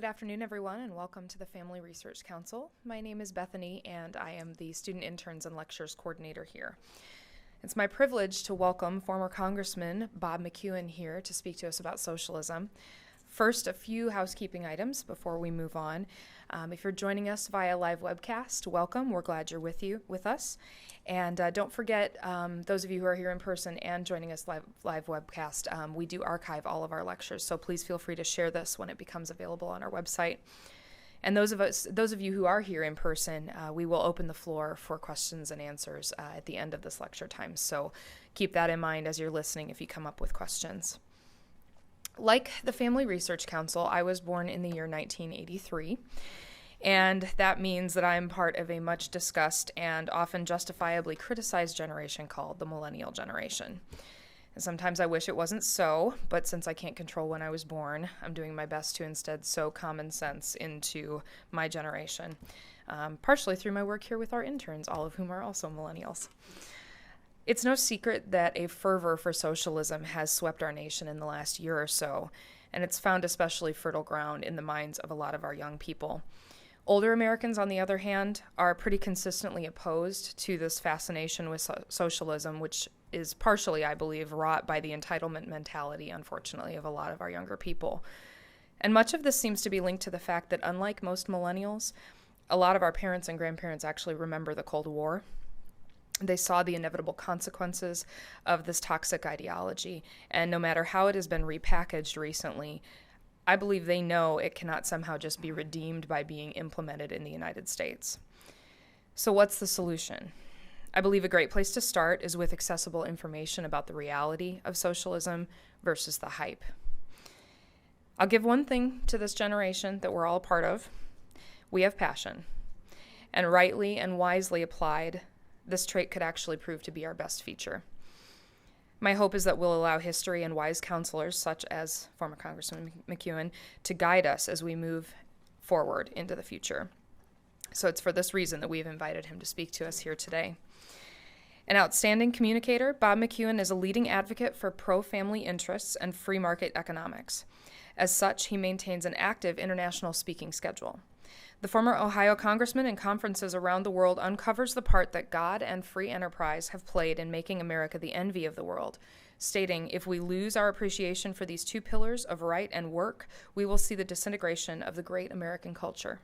good afternoon, everyone, and welcome to the Family Research Council. My name is Bethany, and I am the Student Interns and Lectures Coordinator here. It's my privilege to welcome former Congressman Bob McEwen here to speak to us about socialism. First, a few housekeeping items before we move on. If you're joining us via live webcast, welcome. We're glad you're with us. And don't forget, those of you who are here in person and joining us live webcast, we do archive all of our lectures, so please feel free to share this when it becomes available on our website. And those of you who are here in person, we will open the floor for questions and answers at the end of this lecture time. So keep that in mind as you're listening if you come up with questions. Like the Family Research Council, I was born in the year 1983, and that means that I'm part of a much discussed and often justifiably criticized generation called the millennial generation. And sometimes I wish it wasn't so, but since I can't control when I was born, I'm doing my best to instead sow common sense into my generation, partially through my work here with our interns, all of whom are also millennials. It's no secret that a fervor for socialism has swept our nation in the last year or so, and it's found especially fertile ground in the minds of a lot of our young people. Older Americans, on the other hand, are pretty consistently opposed to this fascination with socialism, which is partially, I believe, wrought by the entitlement mentality, unfortunately, of a lot of our younger people. And much of this seems to be linked to the fact that, unlike most millennials, a lot of our parents and grandparents actually remember the Cold War. They saw the inevitable consequences of this toxic ideology, and no matter how it has been repackaged recently, I believe they know it cannot somehow just be redeemed by being implemented in the United States. So what's the solution? I believe a great place to start is with accessible information about the reality of socialism versus the hype. I'll give one thing to this generation that we're all a part of. We have passion, and rightly and wisely applied, this trait could actually prove to be our best feature. My hope is that we'll allow history and wise counselors, such as former Congressman McEwen, to guide us as we move forward into the future. So it's for this reason that we've invited him to speak to us here today. An outstanding communicator, Bob McEwen is a leading advocate for pro-family interests and free market economics. As such, he maintains an active international speaking schedule. The former Ohio congressman in conferences around the world uncovers the part that God and free enterprise have played in making America the envy of the world, stating, if we lose our appreciation for these two pillars of right and work, we will see the disintegration of the great American culture.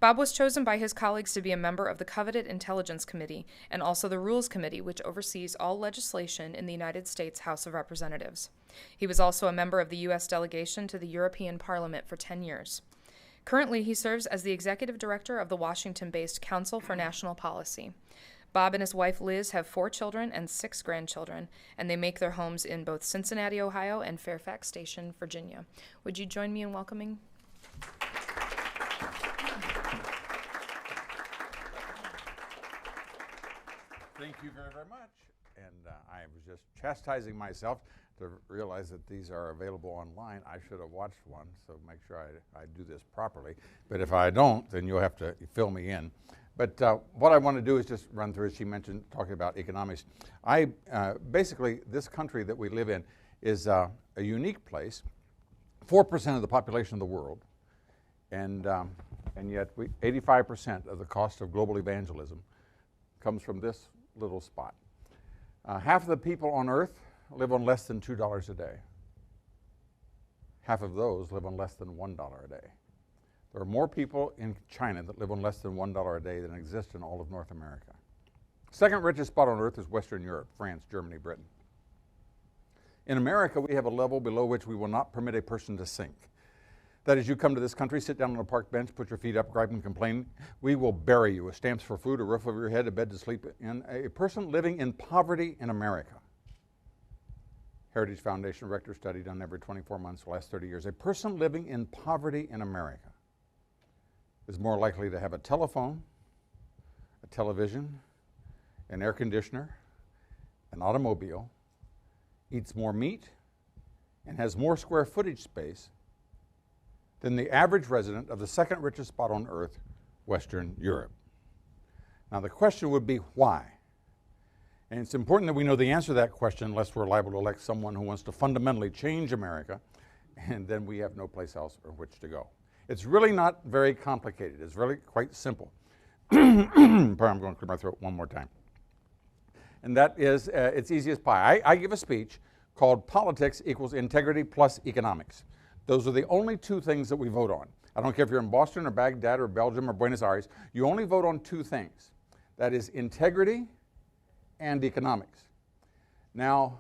Bob was chosen by his colleagues to be a member of the coveted Intelligence Committee and also the Rules Committee, which oversees all legislation in the United States House of Representatives. He was also a member of the U.S. delegation to the European Parliament for 10 years. Currently, he serves as the executive director of the Washington-based Council for National Policy. Bob and his wife Liz have 4 children and 6 grandchildren, and they make their homes in both Cincinnati, Ohio, and Fairfax Station, Virginia. Would you join me in welcoming? Thank you very, very much. And I was just chastising myself to realize that these are available online. I should have watched one, so make sure I do this properly. But if I don't, then you'll have to fill me in. But what I want to do is just run through, as she mentioned, talking about economics. Basically, this country that we live in is a unique place, 4% of the population of the world, and yet 85% of the cost of global evangelism comes from this little spot. Half of the people on earth live on less than $2 a day. Half of those live on less than $1 a day. There are more people in China that live on less than $1 a day than exist in all of North America. Second richest spot on earth is Western Europe, France, Germany, Britain. In America, we have a level below which we will not permit a person to sink. That is, you come to this country, sit down on a park bench, put your feet up, gripe and complain, we will bury you with stamps for food, a roof over your head, a bed to sleep in. A person living in poverty in America. Heritage Foundation Rector study done every 24 months, the last 30 years. A person living in poverty in America is more likely to have a telephone, a television, an air conditioner, an automobile, eats more meat, and has more square footage space than the average resident of the second richest spot on earth, Western Europe. Now the question would be why? And it's important that we know the answer to that question, unless we're liable to elect someone who wants to fundamentally change America, and then we have no place else in which to go. It's really not very complicated. It's really quite simple. I'm going to clear my throat one more time. And that is, it's easy as pie. I give a speech called Politics Equals Integrity Plus Economics. Those are the only two things that we vote on. I don't care if you're in Boston or Baghdad or Belgium or Buenos Aires. You only vote on two things. That is integrity and economics. Now,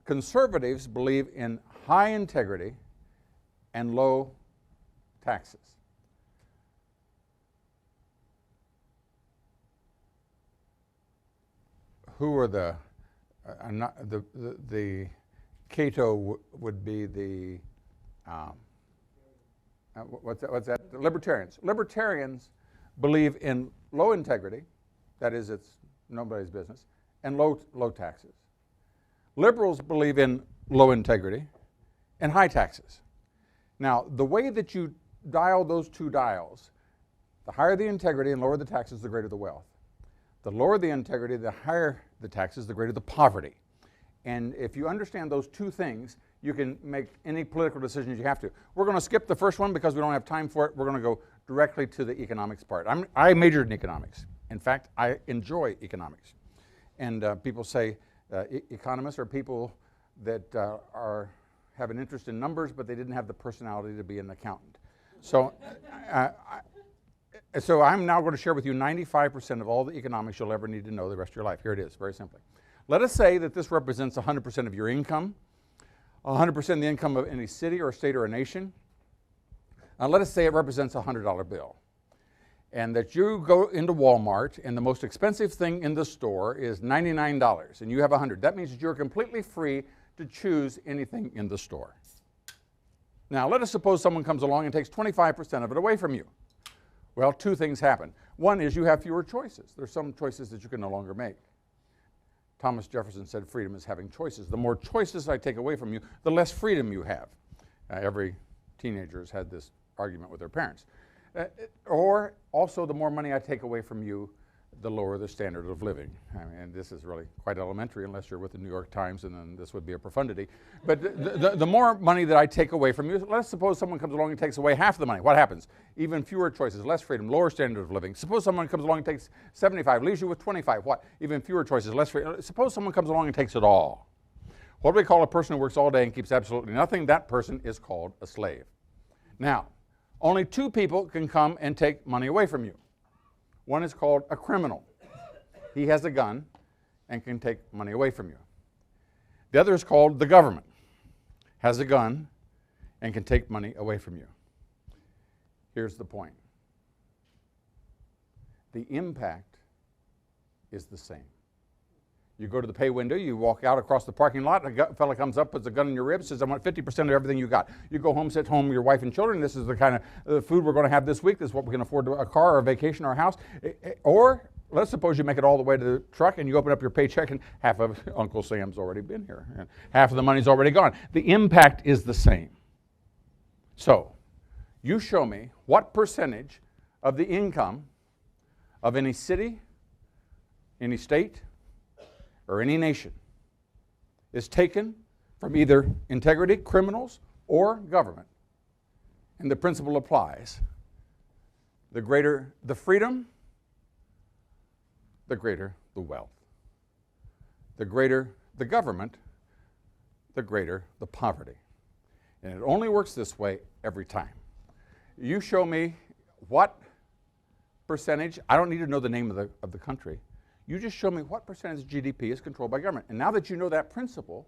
conservatives believe in high integrity and low taxes. Who are the Cato would be the what's that? The libertarians. Libertarians believe in low integrity, that is, it's nobody's business, and low taxes. Liberals believe in low integrity and high taxes. Now, the way that you dial those two dials, the higher the integrity and lower the taxes, the greater the wealth. The lower the integrity, the higher the taxes, the greater the poverty. And if you understand those two things, you can make any political decisions you have to. We're going to skip the first one because we don't have time for it. We're going to go directly to the economics part. I majored in economics. In fact, I enjoy economics. And people say economists are people that have an interest in numbers, but they didn't have the personality to be an accountant. So So I'm now going to share with you 95% of all the economics you'll ever need to know the rest of your life. Here it is, very simply. Let us say that this represents 100% of your income, 100% of the income of any city or state or a nation. Let us say it represents a $100 bill. And that you go into Walmart and the most expensive thing in the store is $99 and you have 100. That means that you're completely free to choose anything in the store. Now let us suppose someone comes along and takes 25% of it away from you. Well, two things happen. One is you have fewer choices. There's some choices that you can no longer make. Thomas Jefferson said freedom is having choices. The more choices I take away from you, the less freedom you have. Every teenager has had this argument with their parents. Or also the more money I take away from you, the lower the standard of living. I mean, this is really quite elementary unless you're with the New York Times, and then this would be a profundity. But the more money that I take away from you, let's suppose someone comes along and takes away half the money. What happens? Even fewer choices, less freedom, lower standard of living. Suppose someone comes along and takes 75, leaves you with 25. What? Even fewer choices, less freedom. Suppose someone comes along and takes it all. What do we call a person who works all day and keeps absolutely nothing? That person is called a slave. Now, only two people can come and take money away from you. One is called a criminal. He has a gun and can take money away from you. The other is called the government. Has a gun and can take money away from you. Here's the point. The impact is the same. You go to the pay window, you walk out across the parking lot, a fellow comes up, puts a gun in your ribs, says, I want 50% of everything you got. You go home, sit home with your wife and children. This is the kind of food we're going to have this week. This is what we can afford, a car or a vacation or a house. Or let's suppose you make it all the way to the truck and you open up your paycheck and half of Uncle Sam's already been here. And half of the money's already gone. The impact is the same. So you show me what percentage of the income of any city, any state, or any nation is taken from either integrity, criminals, or government. And the principle applies. The greater the freedom, the greater the wealth. The greater the government, the greater the poverty. And it only works this way every time. You show me what percentage, I don't need to know the name of the country. You just show me what percentage of GDP is controlled by government. And now that you know that principle,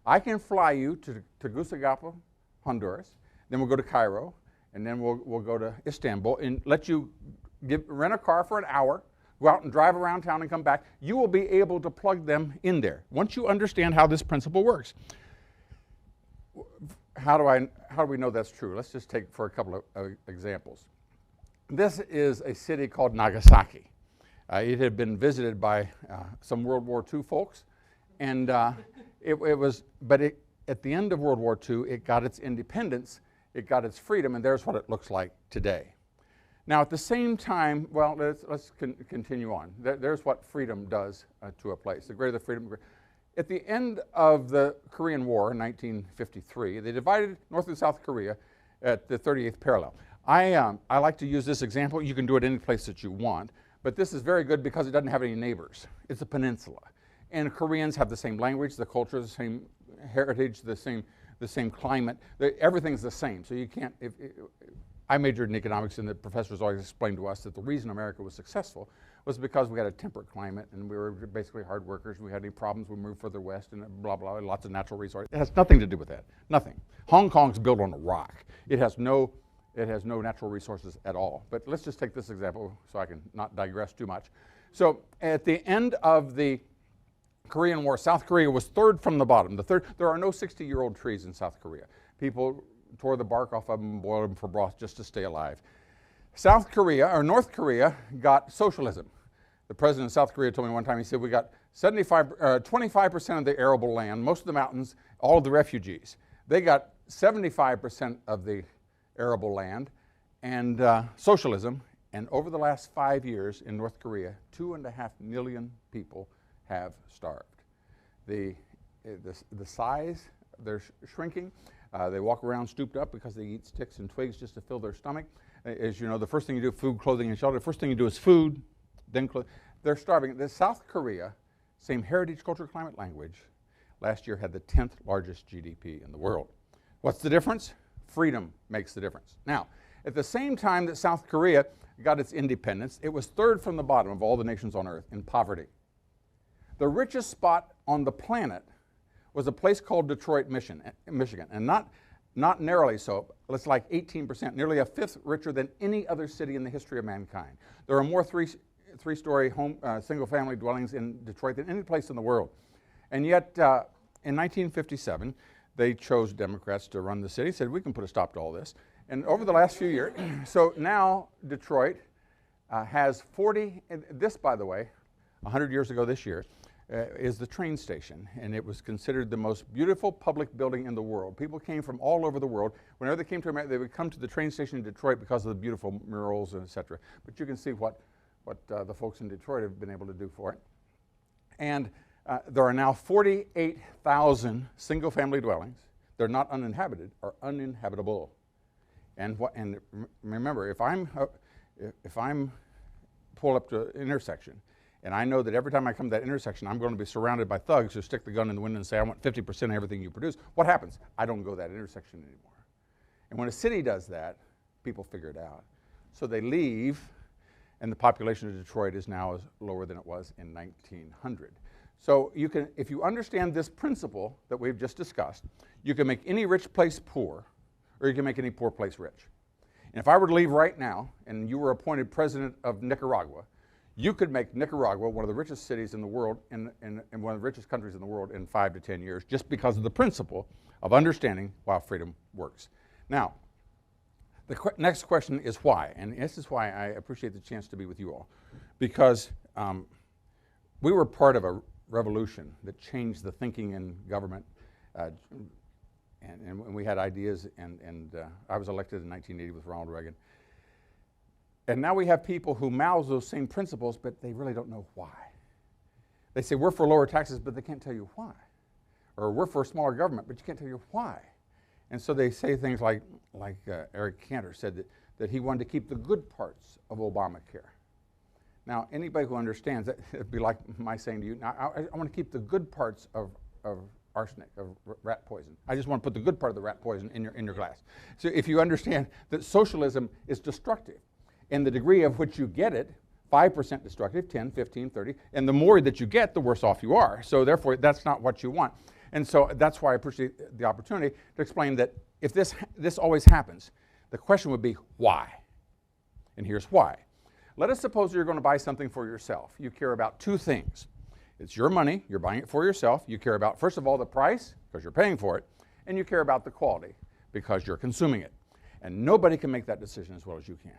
I can fly you to Tegucigalpa, Honduras, then we'll go to Cairo, and then we'll go to Istanbul and let you rent a car for an hour, go out and drive around town and come back. You will be able to plug them in there once you understand how this principle works. How do we know that's true? Let's just take for a couple of examples. This is a city called Nagasaki. It had been visited by some World War II folks, and at the end of World War II, it got its independence, it got its freedom, and there's what it looks like today. Now, at the same time, well, let's continue on. There's what freedom does to a place. The greater the freedom. At the end of the Korean War in 1953, they divided North and South Korea at the 38th parallel. I like to use this example. You can do it any place that you want, but this is very good because it doesn't have any neighbors. It's a peninsula. And Koreans have the same language, the culture, the same heritage, the same climate. Everything's the same. So you can't, I majored in economics, and the professors always explained to us that the reason America was successful was because we had a temperate climate and we were basically hard workers. We had any problems, we moved further west and blah, blah, lots of natural resources. It has nothing to do with that, nothing. Hong Kong's built on a rock. It has no natural resources at all. But let's just take this example so I can not digress too much. So at the end of the Korean War, South Korea was third from the bottom. There are no 60-year-old trees in South Korea. People tore the bark off of them and boiled them for broth just to stay alive. North Korea got socialism. The president of South Korea told me one time, he said, we got 25% of the arable land, most of the mountains, all of the refugees. They got 75% of the arable land and socialism. And over the last 5 years in North Korea, 2.5 million people have starved. The size, they're shrinking. They walk around stooped up because they eat sticks and twigs just to fill their stomach. As you know, the first thing you do, food, clothing, and shelter. The first thing you do is food, then clothing. They're starving. South Korea, same heritage, culture, climate, language, last year had the 10th largest GDP in the world. What's the difference? Freedom makes the difference. Now, at the same time that South Korea got its independence, it was third from the bottom of all the nations on earth in poverty. The richest spot on the planet was a place called Detroit, Michigan, and not narrowly so. It's like 18%, nearly a fifth richer than any other city in the history of mankind. There are more three-story single-family dwellings in Detroit than any place in the world. And yet, in 1957, they chose Democrats to run the city, said we can put a stop to all this. And over the last few years, so now Detroit has 40, this by the way, 100 years ago this year, is the train station, and it was considered the most beautiful public building in the world. People came from all over the world. Whenever they came to America, they would come to the train station in Detroit because of the beautiful murals and et cetera. But you can see what the folks in Detroit have been able to do for it. And there are now 48,000 single-family dwellings. They're not uninhabited, or uninhabitable. And remember, if I'm pulled up to an intersection, and I know that every time I come to that intersection, I'm going to be surrounded by thugs who stick the gun in the window and say, I want 50% of everything you produce. What happens? I don't go to that intersection anymore. And when a city does that, people figure it out. So they leave, and the population of Detroit is now lower than it was in 1900. So you can, if you understand this principle that we've just discussed, you can make any rich place poor, or you can make any poor place rich. And if I were to leave right now, and you were appointed president of Nicaragua, you could make Nicaragua one of the richest cities in the world, and one of the richest countries in the world in 5 to 10 years, just because of the principle of understanding why freedom works. Now, the next question is why, and this is why I appreciate the chance to be with you all, because we were part of a revolution that changed the thinking in government, and we had ideas, and I was elected in 1980 with Ronald Reagan. And now we have people who mouth those same principles, but they really don't know why. They say, we're for lower taxes, but they can't tell you why. Or we're for smaller government, but you can't tell you why. And so they say things like Eric Cantor said that he wanted to keep the good parts of Obamacare. Now, anybody who understands that, it'd be like my saying to you, now, I want to keep the good parts of arsenic, of rat poison. I just want to put the good part of the rat poison in your glass. So if you understand that socialism is destructive, and the degree of which you get it, 5% destructive, 10, 15, 30, and the more that you get, the worse off you are. So therefore, that's not what you want. And so that's why I appreciate the opportunity to explain that if this always happens, the question would be why? And here's why. Let us suppose you're going to buy something for yourself. You care about two things. It's your money, you're buying it for yourself. You care about, first of all, the price, because you're paying for it, and you care about the quality, because you're consuming it. And nobody can make that decision as well as you can.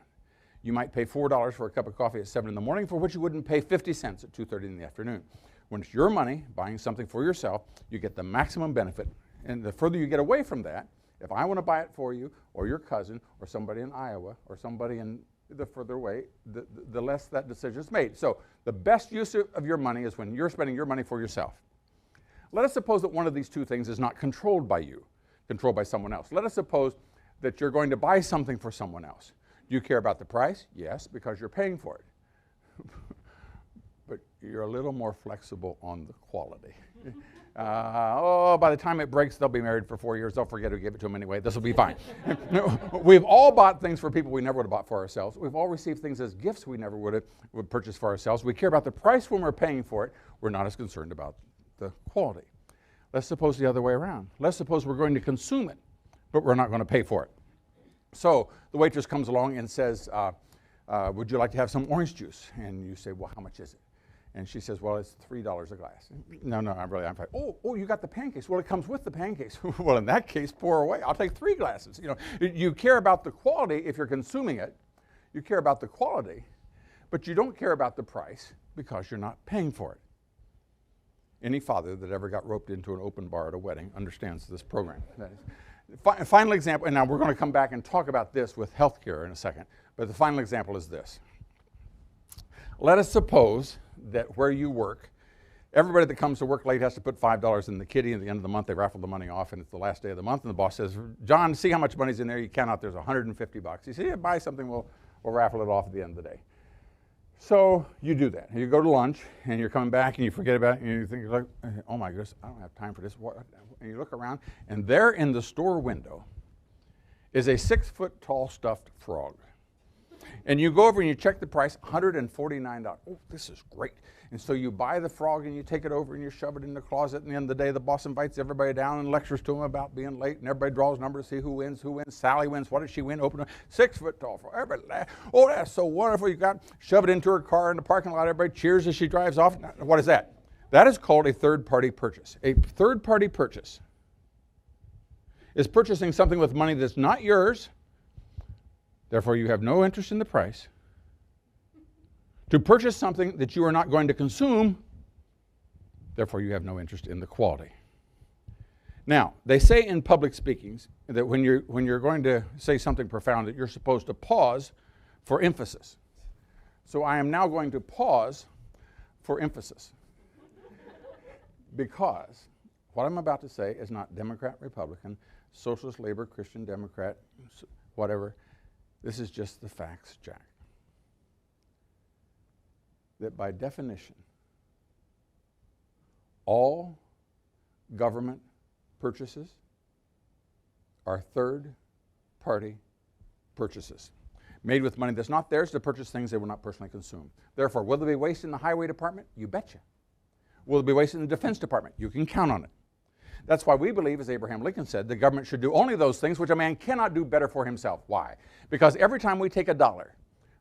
You might pay $4 for a cup of coffee at 7 in the morning, for which you wouldn't pay 50 cents at 2:30 in the afternoon. When it's your money, buying something for yourself, you get the maximum benefit. And the further you get away from that, if I want to buy it for you, or your cousin, or somebody in Iowa, or somebody in the further away, the less that decision is made. So the best use of your money is when you're spending your money for yourself. Let us suppose that one of these two things is not controlled by you, controlled by someone else. Let us suppose that you're going to buy something for someone else. Do you care about the price? Yes, because you're paying for it. But you're a little more flexible on the quality. By the time it breaks, they'll be married for 4 years. They'll forget who gave it to them anyway. This will be fine. We've all bought things for people we never would have bought for ourselves. We've all received things as gifts we never would purchase for ourselves. We care about the price when we're paying for it. We're not as concerned about the quality. Let's suppose the other way around. Let's suppose we're going to consume it, but we're not going to pay for it. So the waitress comes along and says, would you like to have some orange juice? And you say, well, how much is it? And she says, well, it's $3 a glass. No, I'm fine. Oh, you got the pancakes. Well, it comes with the pancakes. Well, in that case, pour away. I'll take 3 glasses. You care about the quality if you're consuming it. You care about the quality, but you don't care about the price because you're not paying for it. Any father that ever got roped into an open bar at a wedding understands this program. Final example, and now we're going to come back and talk about this with healthcare in a second, but the final example is this. Let us suppose that where you work, everybody that comes to work late has to put $5 in the kitty. At the end of the month, they raffle the money off, and it's the last day of the month, and the boss says, John, see how much money's in there. You count out, there's $150. You say, yeah, buy something, we'll raffle it off at the end of the day. So you do that. You go to lunch, and you're coming back, and you forget about it, and you think, like, oh my goodness, I don't have time for this. And you look around, and there in the store window is a 6-foot-tall stuffed frog. And you go over and you check the price, $149. Oh, this is great. And so you buy the frog and you take it over and you shove it in the closet. And at the end of the day, the boss invites everybody down and lectures to them about being late. And everybody draws numbers to see who wins. Sally wins. What did she win? Open a 6-foot-tall frog. Everybody laughs. Oh, that's so wonderful. You got shove it into her car in the parking lot. Everybody cheers as she drives off. What is that? That is called a third-party purchase. A third-party purchase is purchasing something with money that's not yours. Therefore, you have no interest in the price. To purchase something that you are not going to consume, therefore you have no interest in the quality. Now, they say in public speakings that when you're going to say something profound that you're supposed to pause for emphasis. So I am now going to pause for emphasis. Because what I'm about to say is not Democrat, Republican, Socialist, Labor, Christian, Democrat, whatever. This is just the facts, Jack. That by definition, all government purchases are third-party purchases, made with money that's not theirs to purchase things they will not personally consume. Therefore, will there be waste in the highway department? You betcha. Will there be waste in the defense department? You can count on it. That's why we believe, as Abraham Lincoln said, the government should do only those things which a man cannot do better for himself. Why? Because every time we take $1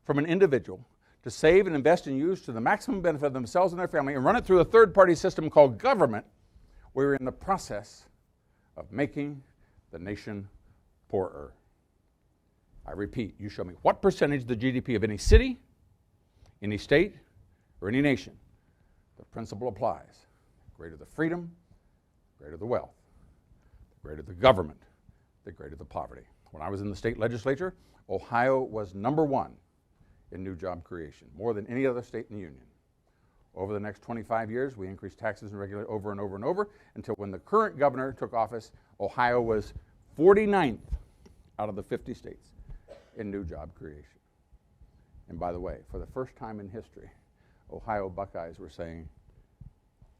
from an individual to save and invest and use to the maximum benefit of themselves and their family and run it through a third-party system called government, we're in the process of making the nation poorer. I repeat, you show me what percentage of the GDP of any city, any state, or any nation. The principle applies. The greater the freedom, the greater the wealth, the greater the government, the greater the poverty. When I was in the state legislature, Ohio was #1 in new job creation, more than any other state in the union. Over the next 25 years, we increased taxes and regulated over and over and over until when the current governor took office, Ohio was 49th out of the 50 states in new job creation. And by the way, for the first time in history, Ohio Buckeyes were saying,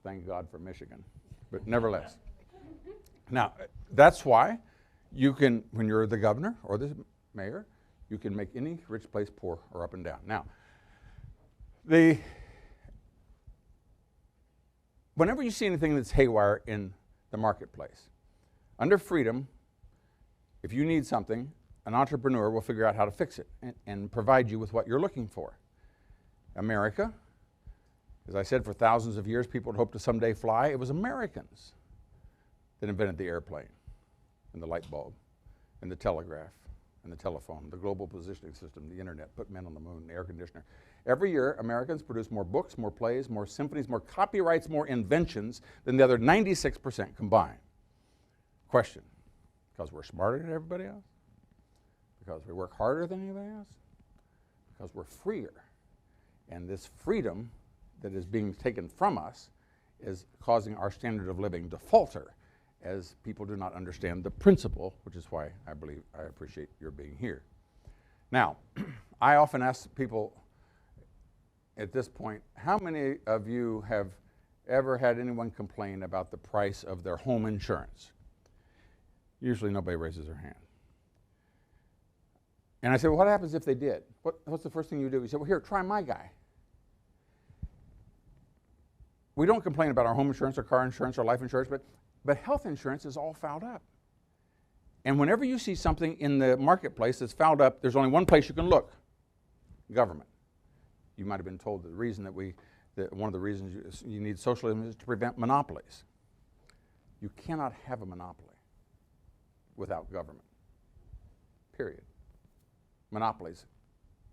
thank God for Michigan. But nevertheless. Now, that's why you can, when you're the governor or the mayor, you can make any rich place poor or up and down. Now, whenever you see anything that's haywire in the marketplace, under freedom, if you need something, an entrepreneur will figure out how to fix it and provide you with what you're looking for. America, as I said, for thousands of years, people had hoped to someday fly. It was Americans that invented the airplane and the light bulb and the telegraph and the telephone, the global positioning system, the internet, put men on the moon, the air conditioner. Every year, Americans produce more books, more plays, more symphonies, more copyrights, more inventions than the other 96% combined. Question, because we're smarter than everybody else? Because we work harder than anybody else? Because we're freer. And this freedom that is being taken from us is causing our standard of living to falter as people do not understand the principle, which is why I appreciate your being here. Now, I often ask people at this point, how many of you have ever had anyone complain about the price of their home insurance? Usually nobody raises their hand. And I said, well, what happens if they did? What's the first thing you do? He said, well, here, try my guy. We don't complain about our home insurance or car insurance or life insurance, but health insurance is all fouled up. And whenever you see something in the marketplace that's fouled up, there's only one place you can look: government. You might have been told that the reason that one of the reasons you need socialism is to prevent monopolies. You cannot have a monopoly without government, period. Monopolies,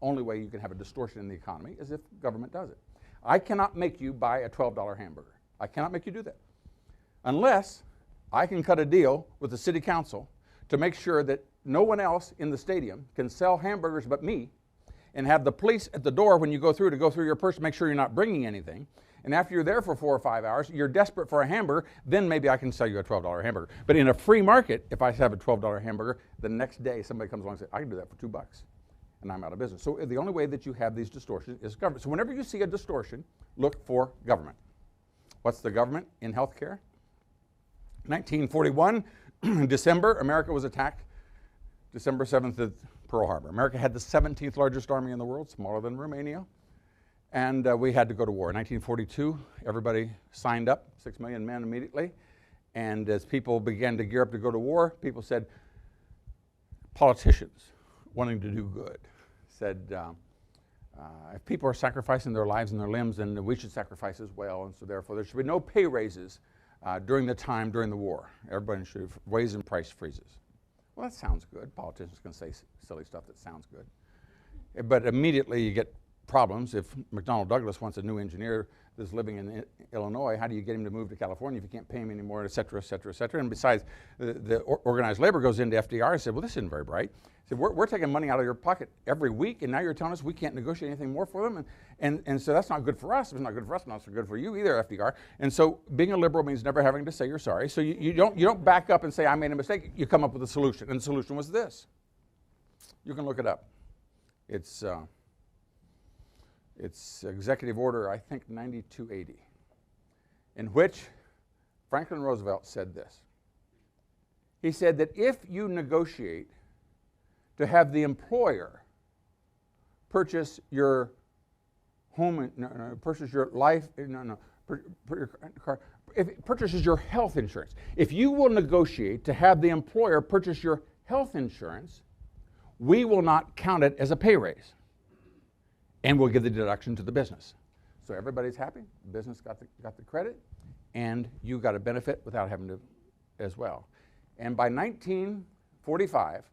only way you can have a distortion in the economy is if government does it. I cannot make you buy a $12 hamburger. I cannot make you do that unless I can cut a deal with the city council to make sure that no one else in the stadium can sell hamburgers but me, and have the police at the door when you go through to go through your purse to make sure you're not bringing anything. And after you're there for 4 or 5 hours, you're desperate for a hamburger, then maybe I can sell you a $12 hamburger. But in a free market, if I have a $12 hamburger, the next day somebody comes along and says, I can do that for $2, and I'm out of business. So the only way that you have these distortions is government. So whenever you see a distortion, look for government. What's the government in healthcare? 1941, December, America was attacked. December 7th at Pearl Harbor. America had the 17th largest army in the world, smaller than Romania. And we had to go to war. In 1942, everybody signed up, 6 million men immediately. And as people began to gear up to go to war, people said, politicians wanting to do good, said, if people are sacrificing their lives and their limbs, then we should sacrifice as well. And so therefore, there should be no pay raises during the war. Everybody should wage and price freezes. Well, that sounds good. Politicians can say silly stuff that sounds good. But immediately you get problems. If McDonnell Douglas wants a new engineer that's living in Illinois, how do you get him to move to California if you can't pay him anymore, et cetera, et cetera, et cetera? And besides, the organized labor goes into FDR and said, well, this isn't very bright. He said, we're taking money out of your pocket every week, and now you're telling us we can't negotiate anything more for them? And so that's not good for us. If it's not good for us, it's not so good for you either, FDR. And so being a liberal means never having to say you're sorry. So you don't back up and say, I made a mistake. You come up with a solution. And the solution was this. You can look it up. It's Executive Order, I think, 9280, in which Franklin Roosevelt said this. He said that if you negotiate to have the employer purchase your home, purchase your life, if it purchases your health insurance. If you will negotiate to have the employer purchase your health insurance, we will not count it as a pay raise. And we'll give the deduction to the business. So everybody's happy, the business got the credit, and you got a benefit without having to as well. And by 1945,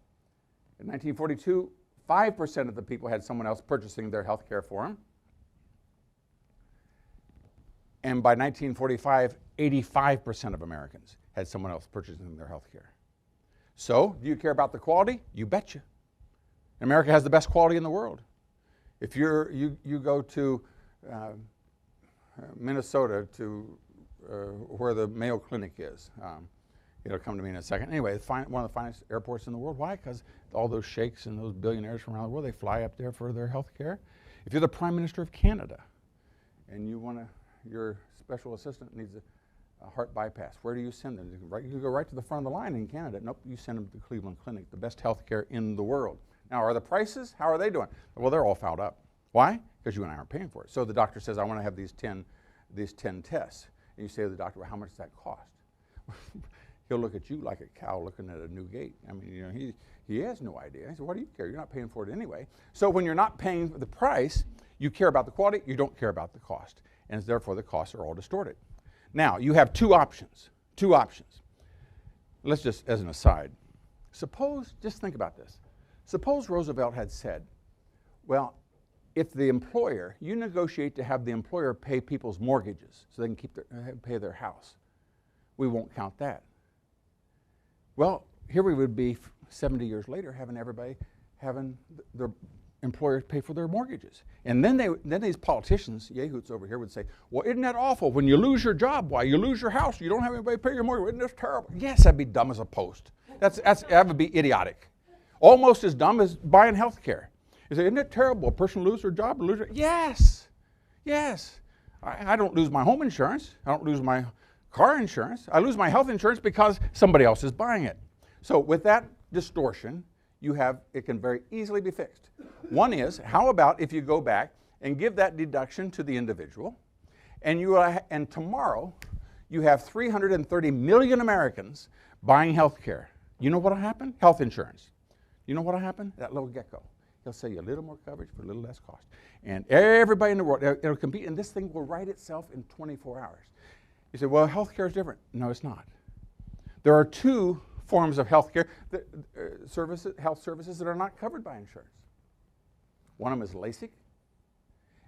in 1942, 5% of the people had someone else purchasing their health care for them. And by 1945, 85% of Americans had someone else purchasing their health care. So, do you care about the quality? You betcha. America has the best quality in the world. If you go to Minnesota, to where the Mayo Clinic is, it'll come to me in a second. Anyway, one of the finest airports in the world. Why? Because all those sheikhs and those billionaires from around the world, they fly up there for their health care. If you're the Prime Minister of Canada and your special assistant needs a heart bypass, where do you send them? You go right to the front of the line in Canada. Nope, you send them to Cleveland Clinic, the best health care in the world. Now, are the prices, how are they doing? Well, they're all fouled up. Why? Because you and I aren't paying for it. So the doctor says, I want to have these 10 tests. And you say to the doctor, well, how much does that cost? He'll look at you like a cow looking at a new gate. I mean, he has no idea. He said, what do you care? You're not paying for it anyway. So when you're not paying for the price, you care about the quality, you don't care about the cost. And therefore, the costs are all distorted. Now, you have two options. Let's just, as an aside, just think about this. Suppose Roosevelt had said, well, if the employer, you negotiate to have the employer pay people's mortgages so they can pay their house, we won't count that. Well, here we would be 70 years later having their employers pay for their mortgages. And then these politicians, yahoots over here, would say, well, isn't that awful? When you lose your job, why? You lose your house, you don't have anybody pay your mortgage. Isn't this terrible? Yes, that'd be dumb as a post. That would be idiotic. Almost as dumb as buying health care. You say, isn't it terrible? A person lose their job or lose it? Yes. Yes. I don't lose my home insurance. I don't lose my car insurance. I lose my health insurance because somebody else is buying it. So with that distortion, it can very easily be fixed. One is, how about if you go back and give that deduction to the individual, and tomorrow you have 330 million Americans buying health care. You know what will happen? Health insurance. You know what will happen? That little gecko. He'll sell you a little more coverage for a little less cost. And everybody in the world, it'll compete, and this thing will write itself in 24 hours. You say, well, health care is different. No, it's not. There are two forms of health care, health services that are not covered by insurance. One of them is LASIK,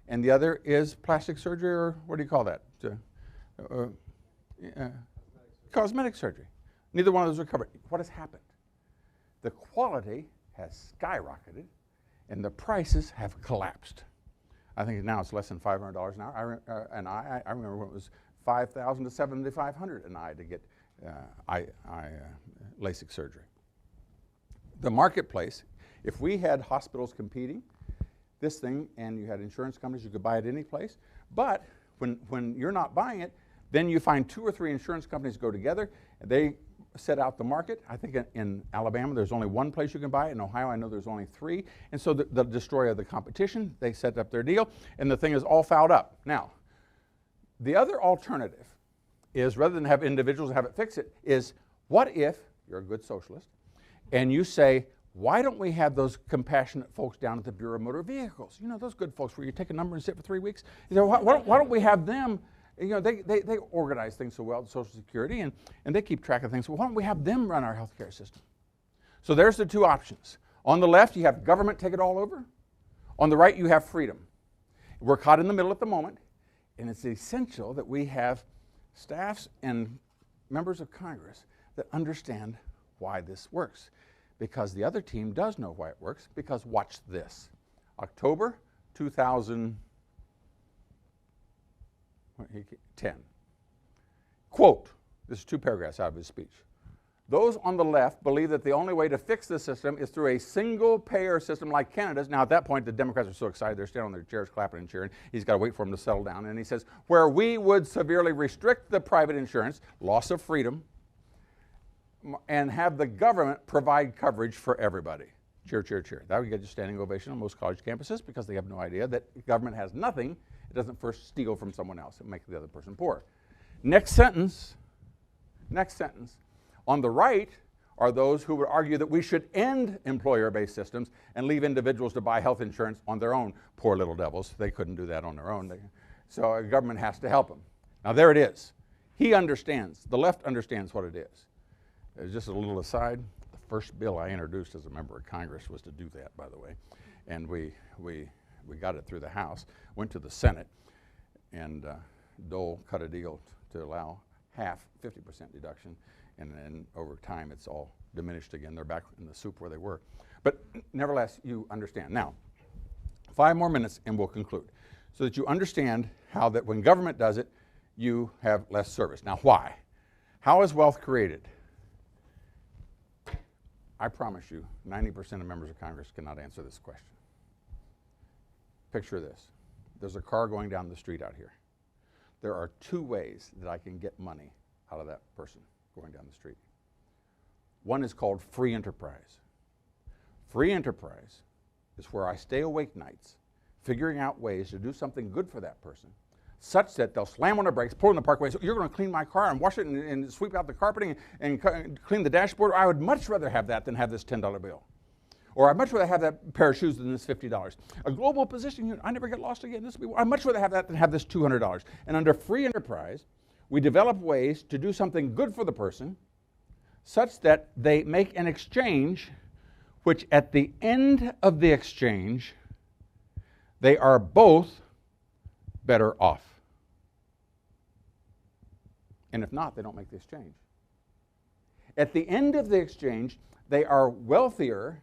and the other is plastic surgery, or what do you call that? Cosmetic surgery. Neither one of those are covered. What has happened? The quality has skyrocketed, and the prices have collapsed. I think now it's less than $500 an hour. I remember when it was $5,000 to $7,500 an eye to get LASIK surgery. The marketplace, if we had hospitals competing, this thing, and you had insurance companies, you could buy it any place. But when you're not buying it, then you find 2 or 3 insurance companies go together, and they set out the market. I think in Alabama there's only 1 place you can buy it. In Ohio I know there's only 3. And so the destroy of the competition, they set up their deal, and the thing is all fouled up. Now, the other alternative is, rather than have individuals have it fix it, is what if you're a good socialist and you say, why don't we have those compassionate folks down at the Bureau of Motor Vehicles? You know, those good folks where you take a number and sit for 3 weeks? You say, why don't we have them? You know, they organize things so well, Social Security, and they keep track of things. So why don't we have them run our healthcare system? So there's the 2 options. On the left, you have government take it all over. On the right, you have freedom. We're caught in the middle at the moment, and it's essential that we have staffs and members of Congress that understand why this works. Because the other team does know why it works, because watch this. October 2010. Quote, this is 2 paragraphs out of his speech. Those on the left believe that the only way to fix the system is through a single-payer system like Canada's. Now, at that point, the Democrats are so excited, they're standing on their chairs, clapping and cheering. He's got to wait for them to settle down. And he says, where we would severely restrict the private insurance, loss of freedom, and have the government provide coverage for everybody. Cheer, cheer, cheer. That would get you a standing ovation on most college campuses because they have no idea that government has nothing. It doesn't first steal from someone else and make the other person poor. Next sentence. On the right are those who would argue that we should end employer-based systems and leave individuals to buy health insurance on their own. Poor little devils. They couldn't do that on their own. So a government has to help them. Now there it is. He understands. The left understands what it is. Just a little aside, the first bill I introduced as a member of Congress was to do that, by the way. And we got it through the House, went to the Senate, and Dole cut a deal to allow half, 50% deduction, and then over time it's all diminished again. They're back in the soup where they were. But nevertheless, you understand. Now, 5 more minutes and we'll conclude. So that you understand how that when government does it, you have less service. Now, why? How is wealth created? I promise you, 90% of members of Congress cannot answer this question. Picture this. There's a car going down the street out here. There are 2 ways that I can get money out of that person going down the street. One is called free enterprise. Free enterprise is where I stay awake nights figuring out ways to do something good for that person, such that they'll slam on their brakes, pull in the parkway, so you're going to clean my car and wash it and sweep out the carpeting and clean the dashboard. I would much rather have that than have this $10 bill. Or I'd much rather have that pair of shoes than this $50. A global position, I never get lost again. I'd much rather have that than have this $200. And under free enterprise, we develop ways to do something good for the person such that they make an exchange, which at the end of the exchange, they are both better off. And if not, they don't make the exchange. At the end of the exchange, they are wealthier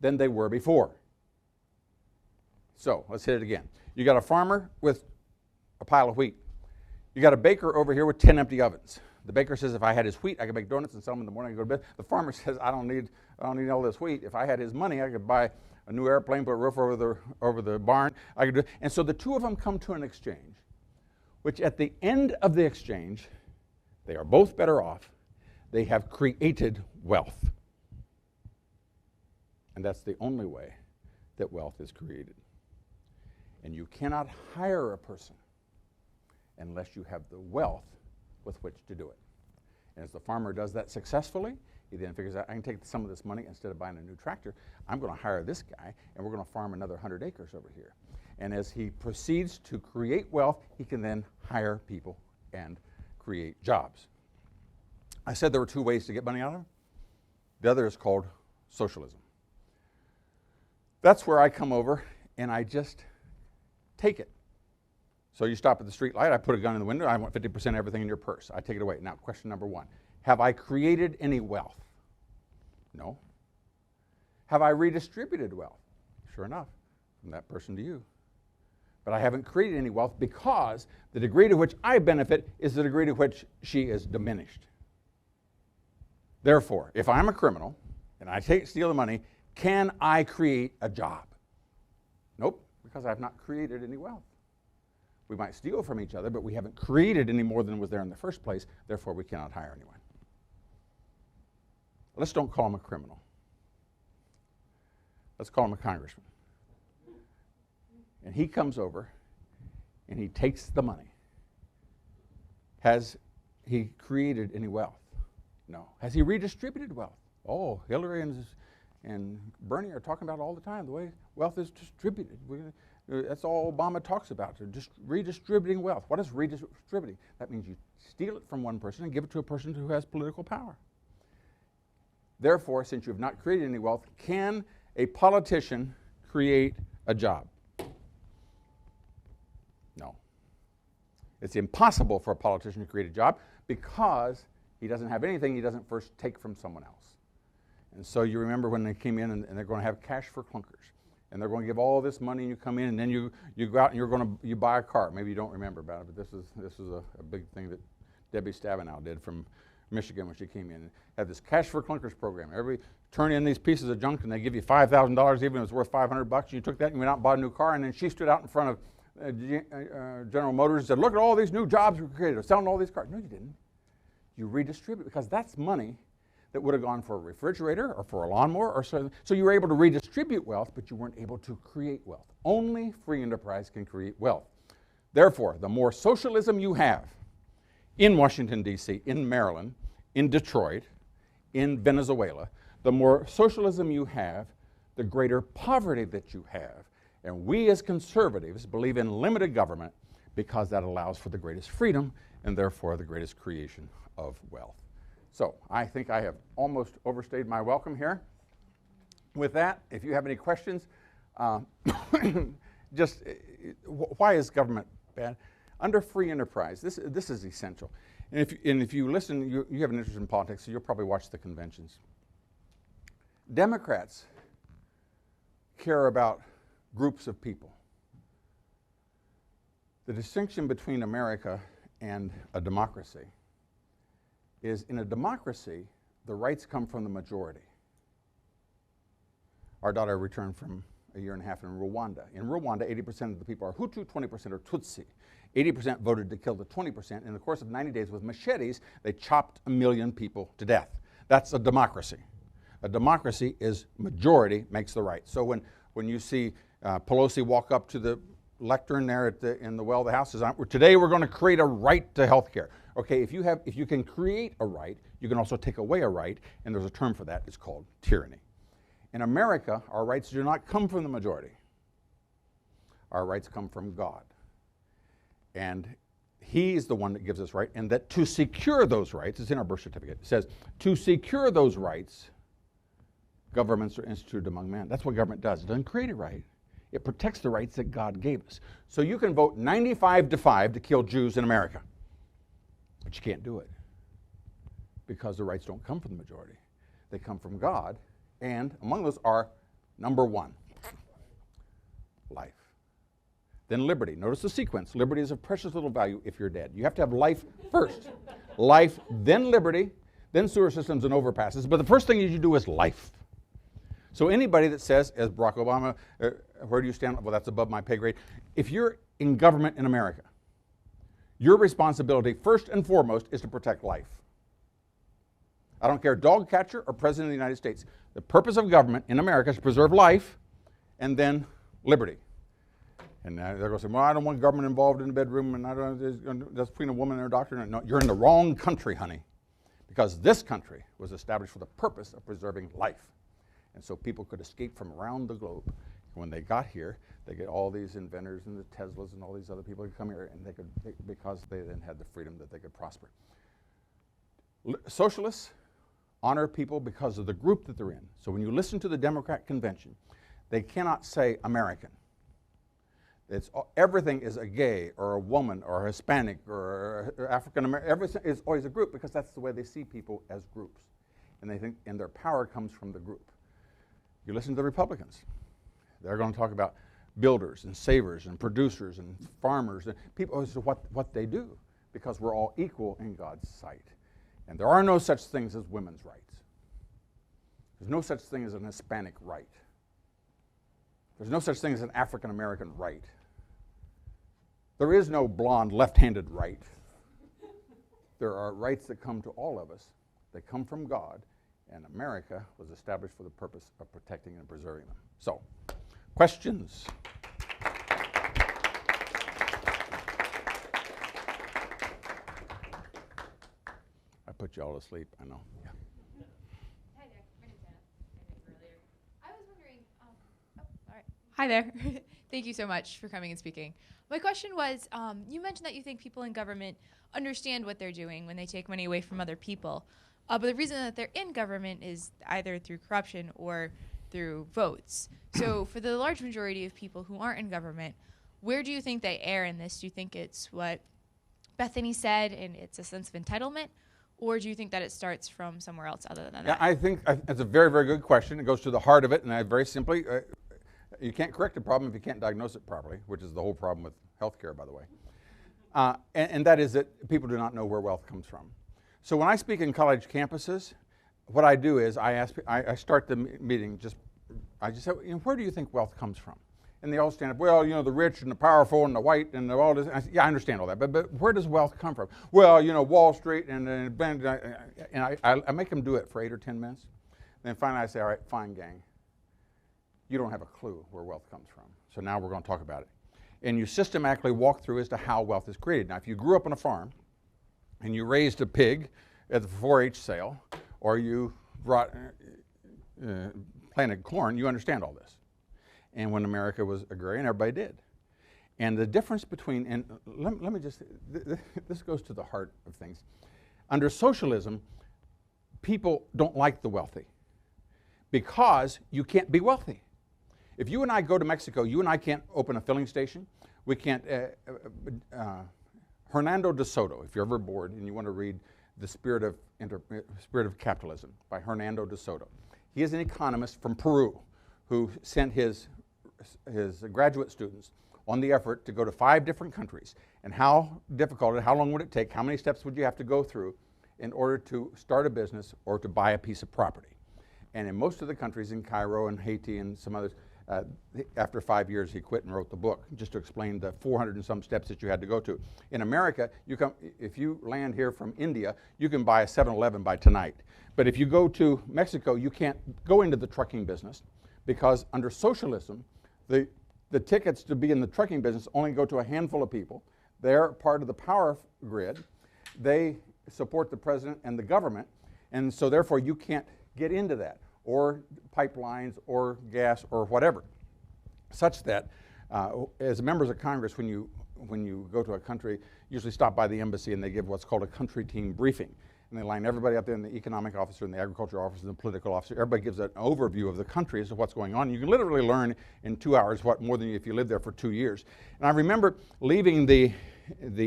than they were before. So, let's hit it again. You got a farmer with a pile of wheat. You got a baker over here with 10 empty ovens. The baker says, if I had his wheat, I could make donuts and sell them in the morning and go to bed. The farmer says, I don't need all this wheat. If I had his money, I could buy a new airplane, put a roof over the barn. And so the two of them come to an exchange, which at the end of the exchange, they are both better off. They have created wealth. And that's the only way that wealth is created. And you cannot hire a person unless you have the wealth with which to do it. And as the farmer does that successfully, he then figures out, I can take some of this money, instead of buying a new tractor, I'm going to hire this guy, and we're going to farm another 100 acres over here. And as he proceeds to create wealth, he can then hire people and create jobs. I said there were two ways to get money out of him. The other is called socialism. That's where I come over and I just take it. So you stop at the street light, I put a gun in the window, I want 50% of everything in your purse. I take it away. Now, question number one, have I created any wealth? No. Have I redistributed wealth? Sure enough, from that person to you. But I haven't created any wealth because the degree to which I benefit is the degree to which she is diminished. Therefore, if I'm a criminal and I steal the money, can I create a job? Nope, because I've not created any wealth. We might steal from each other, but we haven't created any more than was there in the first place. Therefore, we cannot hire anyone. Let's don't call him a criminal. Let's call him a congressman. And he comes over and he takes the money. Has he created any wealth? No. Has he redistributed wealth? Oh, Hillary and Bernie are talking about it all the time, the way wealth is distributed. That's all Obama talks about, just redistributing wealth. What is redistributing? That means you steal it from one person and give it to a person who has political power. Therefore, since you have not created any wealth, can a politician create a job? No. It's impossible for a politician to create a job because he doesn't have anything he doesn't first take from someone else. And so you remember when they came in and they're going to have cash for clunkers. And they're going to give all this money and you come in and then you go out and you buy a car. Maybe you don't remember about it, but this is a big thing that Debbie Stabenow did from Michigan when she came in. And had this cash for clunkers program. Everybody turn in these pieces of junk and they give you $5,000 even if it's worth $500. And you took that and you went out and bought a new car. And then she stood out in front of General Motors and said, look at all these new jobs we created. We're selling all these cars. No, you didn't. You redistribute because that's money that would have gone for a refrigerator or for a lawnmower or so. So you were able to redistribute wealth, but you weren't able to create wealth. Only free enterprise can create wealth. Therefore, the more socialism you have in Washington, D.C., in Maryland, in Detroit, in Venezuela, the more socialism you have, the greater poverty that you have. And we as conservatives believe in limited government because that allows for the greatest freedom and therefore the greatest creation of wealth. So I think I have almost overstayed my welcome here. With that, if you have any questions, just why is government bad? Under free enterprise, this is essential. And if you listen, you have an interest in politics, so you'll probably watch the conventions. Democrats care about groups of people. The distinction between America and a democracy is in a democracy, the rights come from the majority. Our daughter returned from a year and a half in Rwanda. In Rwanda, 80% of the people are Hutu, 20% are Tutsi. 80% voted to kill the 20%. In the course of 90 days with machetes, they chopped 1 million people to death. That's a democracy. A democracy is majority makes the right. So when you see Pelosi walk up to the lectern there in the well of the House, says, today we're going to create a right to health care. Okay, if you can create a right, you can also take away a right, and there's a term for that. It's called tyranny. In America, our rights do not come from the majority. Our rights come from God. And He's the one that gives us right, and that to secure those rights, it's in our birth certificate, it says, to secure those rights, governments are instituted among men. That's what government does. It doesn't create a right. It protects the rights that God gave us. So you can vote 95-5 to kill Jews in America. But you can't do it because the rights don't come from the majority. They come from God, and among those are, number one, life. then liberty. Notice the sequence. Liberty is of precious little value if you're dead. You have to have life first. Life, then liberty, then sewer systems and overpasses. But the first thing you do is life. So anybody that says, as Barack Obama, where do you stand? Well, that's above my pay grade. If you're in government in America, your responsibility first and foremost is to protect life. I don't care, dog catcher or president of the United States. The purpose of government in America is to preserve life and then liberty. And they're going to say, well, I don't want government involved in the bedroom, and I don't, that's between a woman and her doctor. No, you're in the wrong country, honey, because this country was established for the purpose of preserving life. And so people could escape from around the globe. When they got here, they get all these inventors and the Teslas and all these other people who come here, and because they then had the freedom that they could prosper. Socialists honor people because of the group that they're in. So when you listen to the Democrat convention, they cannot say American. Everything is a gay or a woman or a Hispanic or African American. Everything is always a group because that's the way they see people as groups. And they think, and their power comes from the group. You listen to the Republicans. They're going to talk about builders and savers and producers and farmers and people as to what they do, because we're all equal in God's sight. And there are no such things as women's rights. There's no such thing as an Hispanic right. There's no such thing as an African American right. There is no blonde left-handed right. There are rights that come to all of us. They come from God, and America was established for the purpose of protecting and preserving them. So, questions? I put you all to sleep, I know. Yeah. Hi there. My name's Anna. Earlier. I was wondering, all right. Hi there. Thank you so much for coming and speaking. My question was, you mentioned that you think people in government understand what they're doing when they take money away from other people. But the reason that they're in government is either through corruption or through votes. So for the large majority of people who aren't in government, where do you think they err in this? Do you think it's what Bethany said and it's a sense of entitlement? Or do you think that it starts from somewhere else other than that? I think that's a very, very good question. It goes to the heart of it, and I very simply, you can't correct a problem if you can't diagnose it properly, which is the whole problem with healthcare, by the way. And that is that people do not know where wealth comes from. So when I speak in college campuses, what I do is I start the meeting I just say, where do you think wealth comes from? And they all stand up, well, the rich and the powerful and the white and all this. I say, yeah, I understand all that, but where does wealth come from? Well, Wall Street and I make them do it for 8 or 10 minutes. Then finally I say, all right, fine, gang. You don't have a clue where wealth comes from. So now we're going to talk about it. And you systematically walk through as to how wealth is created. Now, if you grew up on a farm and you raised a pig at the 4-H sale, or you planted corn, you understand all this. And when America was agrarian, everybody did. And the difference between, and let me just, this goes to the heart of things. Under socialism, people don't like the wealthy because you can't be wealthy. If you and I go to Mexico, you and I can't open a filling station. We can't, Hernando de Soto, if you're ever bored and you want to read The Spirit of Capitalism by Hernando de Soto. He is an economist from Peru who sent his graduate students on the effort to go to 5 different countries, and how difficult, how long would it take, how many steps would you have to go through in order to start a business or to buy a piece of property. And in most of the countries, in Cairo and Haiti and some others, after 5 years he quit and wrote the book just to explain the 400 and some steps that you had to go to. In America, if you land here from India, you can buy a 7-Eleven by tonight. But if you go to Mexico, you can't go into the trucking business, because under socialism, the tickets to be in the trucking business only go to a handful of people. They're part of the power grid. They support the president and the government, and so therefore you can't get into that, or pipelines, or gas, or whatever. Such that, as members of Congress, when you go to a country, usually stop by the embassy and they give what's called a country team briefing. And they line everybody up there, in the economic officer and the agriculture officer and the political officer. Everybody gives an overview of the country as to what's going on. You can literally learn in 2 hours more than if you lived there for 2 years. And I remember leaving the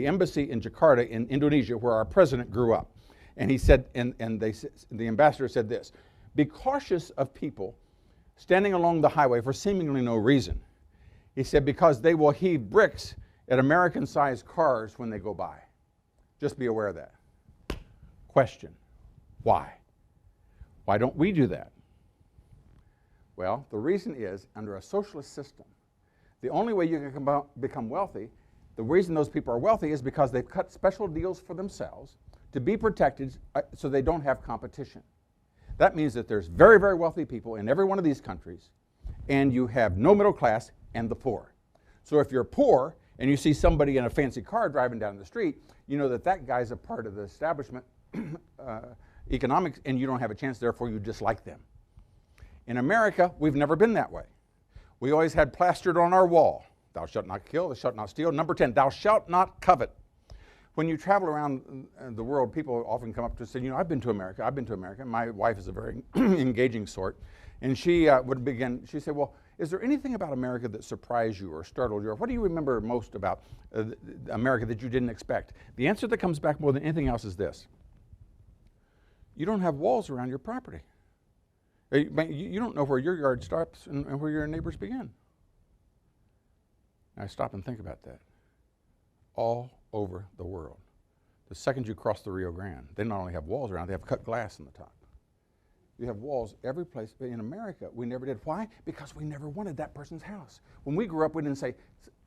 embassy in Jakarta in Indonesia, where our president grew up. And he said, the ambassador said this: be cautious of people standing along the highway for seemingly no reason He said, because they will heave bricks at American-sized cars when they go by. Just be aware of that. Question, why? Why don't we do that? Well, the reason is, under a socialist system, the only way you can become wealthy, the reason those people are wealthy is because they've cut special deals for themselves to be protected so they don't have competition. That means that there's very, very wealthy people in every one of these countries, and you have no middle class and the poor. So if you're poor and you see somebody in a fancy car driving down the street, you know that that guy's a part of the establishment economics, and you don't have a chance, therefore you dislike them. In America, we've never been that way. We always had plastered on our wall, thou shalt not kill, thou shalt not steal. Number 10, thou shalt not covet. When you travel around the world, people often come up to us and say, you know, I've been to America. My wife is a very engaging sort. And she would begin, she said, well, is there anything about America that surprised you or startled you? Or what do you remember most about America that you didn't expect? The answer that comes back more than anything else is this. You don't have walls around your property. You don't know where your yard stops and where your neighbors begin. Now stop and think about that. All over the world. The second you cross the Rio Grande, they not only have walls around, they have cut glass in the top. You have walls every place. But in America, we never did. Why? Because we never wanted that person's house. When we grew up, we didn't say,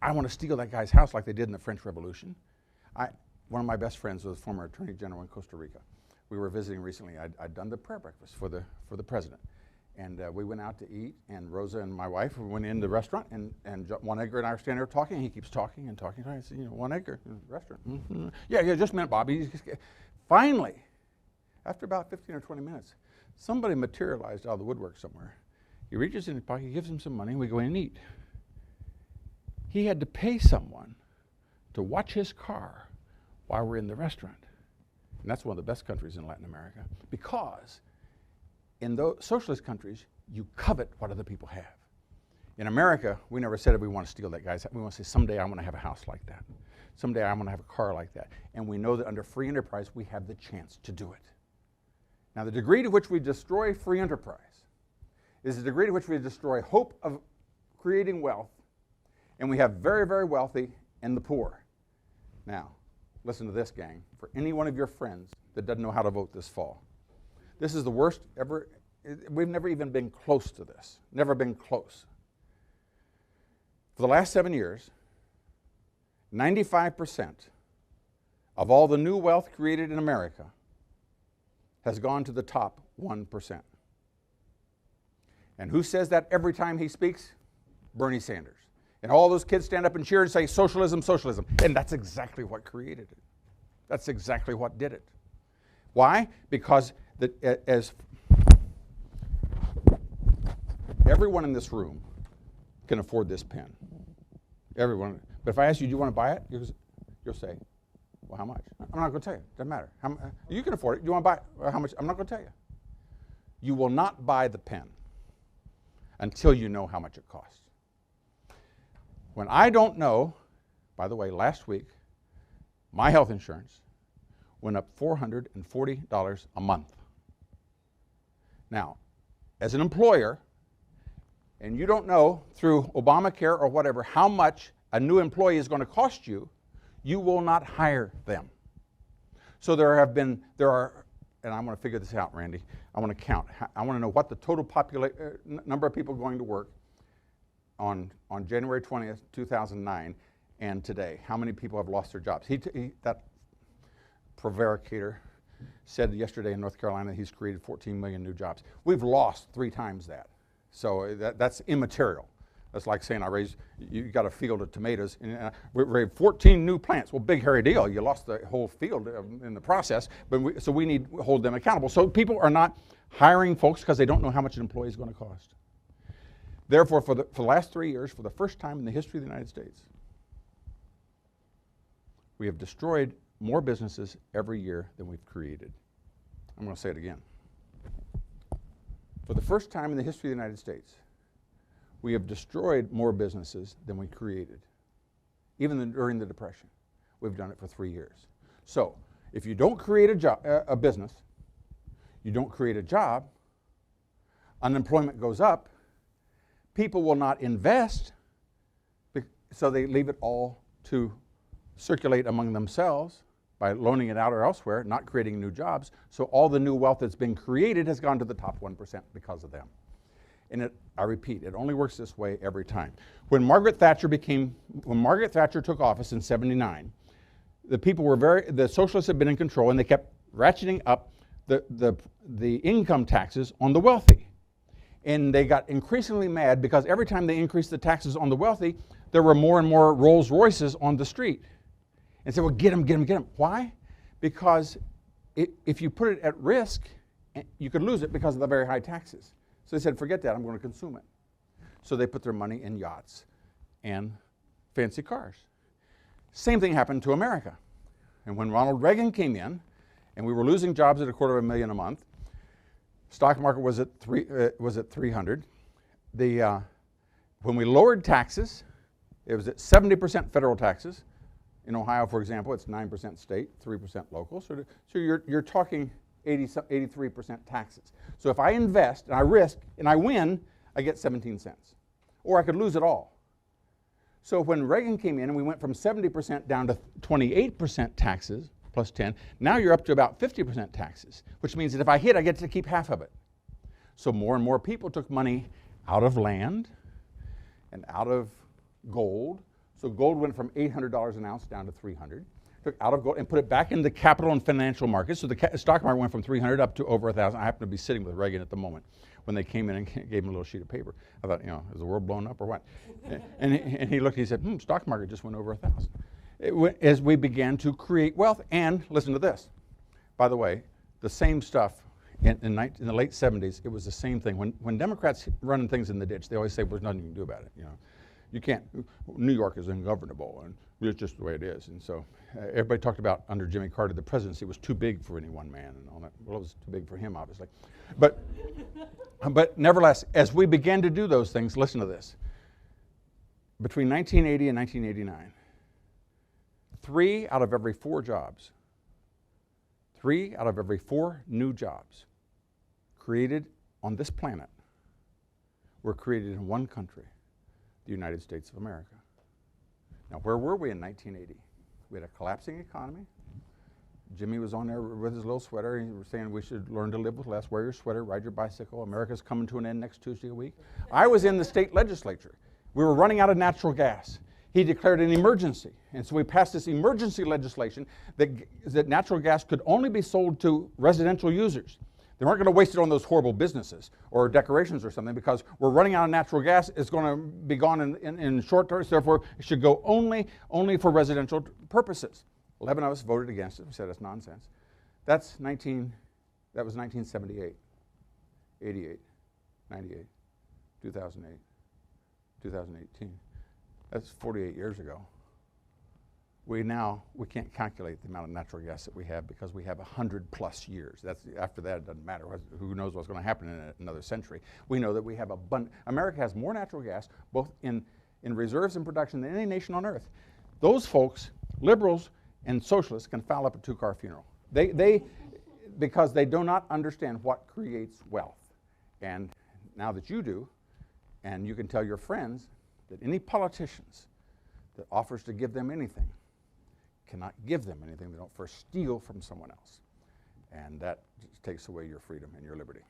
I want to steal that guy's house like they did in the French Revolution. One of my best friends was a former Attorney General in Costa Rica. We were visiting recently. I'd done the prayer breakfast for the president. And we went out to eat, and Rosa and my wife went in the restaurant, and Juan Edgar and I are standing there talking, and he keeps talking and talking. I said, you know, Juan Edgar, in the restaurant. Mm-hmm. Yeah, just a minute, Bobby. Finally, after about 15 or 20 minutes, somebody materialized out of the woodwork somewhere. He reaches in his pocket, he gives him some money, and we go in and eat. He had to pay someone to watch his car while we're in the restaurant. And that's one of the best countries in Latin America, because in those socialist countries, you covet what other people have. In America, we never said that we want to steal that guy's house. We want to say, someday I want to have a house like that. Someday I want to have a car like that. And we know that under free enterprise, we have the chance to do it. Now, the degree to which we destroy free enterprise is the degree to which we destroy hope of creating wealth, and we have very, very wealthy and the poor. Now, listen to this, gang. For any one of your friends that doesn't know how to vote this fall, this is the worst ever. We've never even been close to this. Never been close. For the last 7 years, 95% of all the new wealth created in America has gone to the top 1%. And who says that every time he speaks? Bernie Sanders. And all those kids stand up and cheer and say, socialism, socialism. And that's exactly what created it. That's exactly what did it. Why? Because as everyone in this room can afford this pen. Everyone. But if I ask you, do you want to buy it? You'll say, well, how much? I'm not going to tell you. Doesn't matter. You can afford it. You want to buy it? How much? I'm not going to tell you. You will not buy the pen until you know how much it costs. When I don't know, by the way, last week, my health insurance went up $440 a month. Now, as an employer, and you don't know through Obamacare or whatever how much a new employee is going to cost you, you will not hire them. So there are, and I want to figure this out, Randy. I want to count. I want to know what the total number of people going to work on January 20th, 2009, and today. How many people have lost their jobs? That prevaricator said yesterday in North Carolina he's created 14 million new jobs. We've lost 3 times that. So that's immaterial. That's like saying you got a field of tomatoes, and we have 14 new plants. Well, big hairy deal. You lost the whole field in the process, so we need to hold them accountable. So people are not hiring folks because they don't know how much an employee is going to cost. Therefore, for the last 3 years, for the first time in the history of the United States, we have destroyed more businesses every year than we've created. I'm going to say it again. For the first time in the history of the United States, we have destroyed more businesses than we created. Even during the Depression, we've done it for 3 years. So, if you don't create a business, you don't create a job, unemployment goes up, people will not invest, so they leave it all to circulate among themselves by loaning it out or elsewhere, not creating new jobs. So all the new wealth that's been created has gone to the top 1% because of them. And I repeat, it only works this way every time. When Margaret Thatcher took office in '79, the socialists had been in control, and they kept ratcheting up the income taxes on the wealthy. And they got increasingly mad because every time they increased the taxes on the wealthy, there were more and more Rolls Royces on the street. And said, well, get them, get them, get them. Why? Because if you put it at risk, you could lose it because of the very high taxes. So they said, forget that, I'm going to consume it. So they put their money in yachts and fancy cars. Same thing happened to America. And when Ronald Reagan came in, and we were losing jobs at $250,000 a month, stock market was at 300. When we lowered taxes, it was at 70% federal taxes. In Ohio, for example, it's 9% state, 3% local. So you're talking 83% taxes. So if I invest and I risk and I win, I get 17 cents. Or I could lose it all. So when Reagan came in and we went from 70% down to 28% taxes, plus 10, now you're up to about 50% taxes, which means that if I hit, I get to keep half of it. So more and more people took money out of land and out of gold. So gold went from $800 an ounce down to $300. Took out of gold and put it back in the capital and financial markets. So the stock market went from 300 up to over 1,000. I happen to be sitting with Reagan at the moment when they came in and gave him a little sheet of paper. I thought, is the world blown up or what? and he looked, he said, stock market just went over 1,000. As we began to create wealth, and listen to this. By the way, the same stuff in the late 70s, it was the same thing. When Democrats running things in the ditch, they always say, well, there's nothing you can do about it. You can't, New York is ungovernable, and it's just the way it is. And so everybody talked about under Jimmy Carter, the presidency was too big for any one man and all that. Well, it was too big for him, obviously. But nevertheless, as we began to do those things, listen to this. Between 1980 and 1989, 3 out of every 4 jobs, 3 out of every 4 new jobs created on this planet were created in one country, the United States of America. Now, where were we in 1980? We had a collapsing economy. Jimmy was on there with his little sweater. He was saying we should learn to live with less. Wear your sweater, ride your bicycle. America's coming to an end next Tuesday a week. I was in the state legislature. We were running out of natural gas. He declared an emergency. And so we passed this emergency legislation that natural gas could only be sold to residential users. They weren't going to waste it on those horrible businesses or decorations or something because we're running out of natural gas. It's going to be gone in short term, so therefore it should go only for residential purposes. 11 of us voted against it. We said it's nonsense. That was 1978, 88, 98, 2008, 2018. That's 48 years ago. We can't calculate the amount of natural gas that we have because we have 100+ years. After that, it doesn't matter. Who knows what's going to happen in another century. We know that we have America has more natural gas, both in reserves and production, than any nation on earth. Those folks, liberals and socialists, can foul up a 2-car funeral. Because they do not understand what creates wealth. And now that you do, and you can tell your friends that any politicians that offers to give them anything cannot give them anything they don't first steal from someone else. And that just takes away your freedom and your liberty.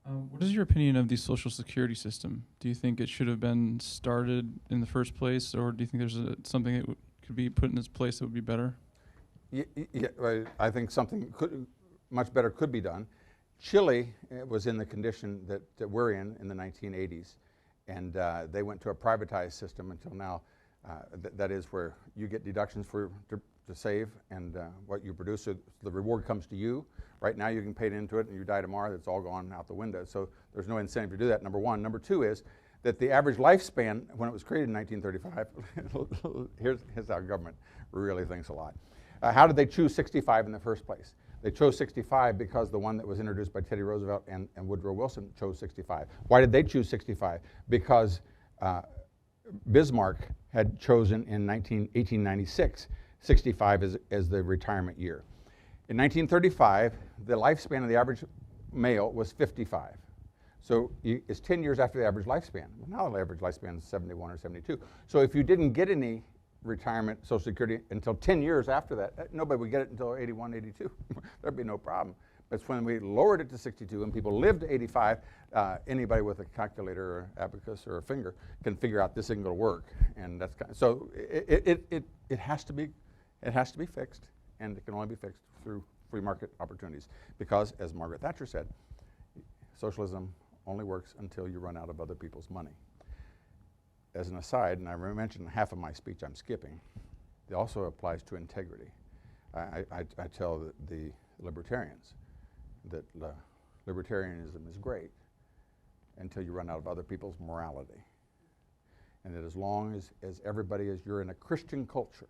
What is your opinion of the Social Security system? Do you think it should have been started in the first place, or do you think there's something that could be put in its place that would be better? I think something much better could be done. Chile was in the condition that we're in the 1980s, and they went to a privatized system until now. That is where you get deductions to save, and what you produce, so the reward comes to you. Right now you can pay it into it and you die tomorrow, it's all gone out the window. So there's no incentive to do that, number one. Number two is that the average lifespan, when it was created in 1935, here's how government really thinks a lot. How did they choose 65 in the first place? They chose 65 because the one that was introduced by Teddy Roosevelt and Woodrow Wilson chose 65. Why did they choose 65? Because Bismarck had chosen in 1896 65 as the retirement year. In 1935, the lifespan of the average male was 55. So it's 10 years after the average lifespan. Well, now the average lifespan is 71 or 72. So if you didn't get any retirement Social Security until 10 years after that, nobody would get it until 81, 82. There'd be no problem. But it's when we lowered it to 62 and people lived to 85, anybody with a calculator or abacus or a finger can figure out this isn't going to work. And that's so it has to be fixed, and it can only be fixed through free market opportunities. Because, as Margaret Thatcher said, socialism only works until you run out of other people's money. As an aside, and I mentioned half of my speech I'm skipping, it also applies to integrity. I tell the libertarians that libertarianism is great until you run out of other people's morality. And that as long as everybody is, you're in a Christian culture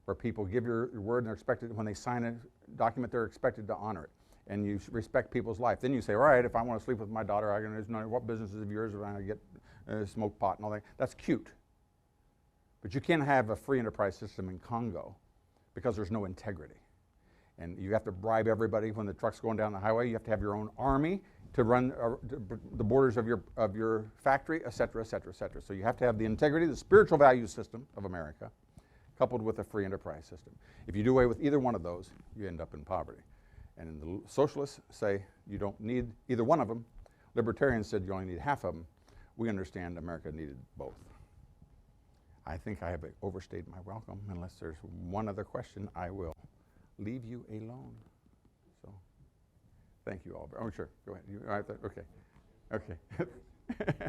where people give your word and they're expected, when they sign a document, they're expected to honor it. And you respect people's life. Then you say, all right, if I want to sleep with my daughter, what business is of yours if I get smoke pot and all that? That's cute. But you can't have a free enterprise system in Congo because there's no integrity. And you have to bribe everybody when the truck's going down the highway. You have to have your own army to run the borders of your factory, et cetera, et cetera, et cetera. So you have to have the integrity, the spiritual value system of America, coupled with a free enterprise system. If you do away with either one of those, you end up in poverty. And the socialists say you don't need either one of them. Libertarians said you only need half of them. We understand America needed both. I think I have overstayed my welcome. Unless there's one other question, I will leave you alone. So, thank you all. Oh, sure. Go ahead. You all right there? Okay. Okay.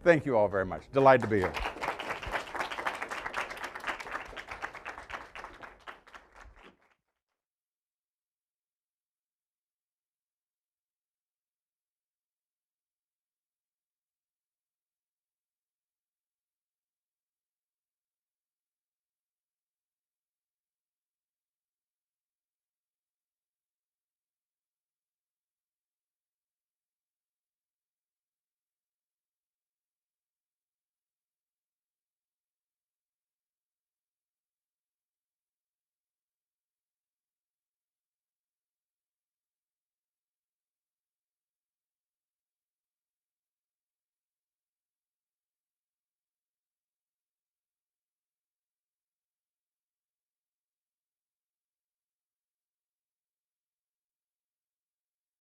Thank you all very much. Delighted to be here.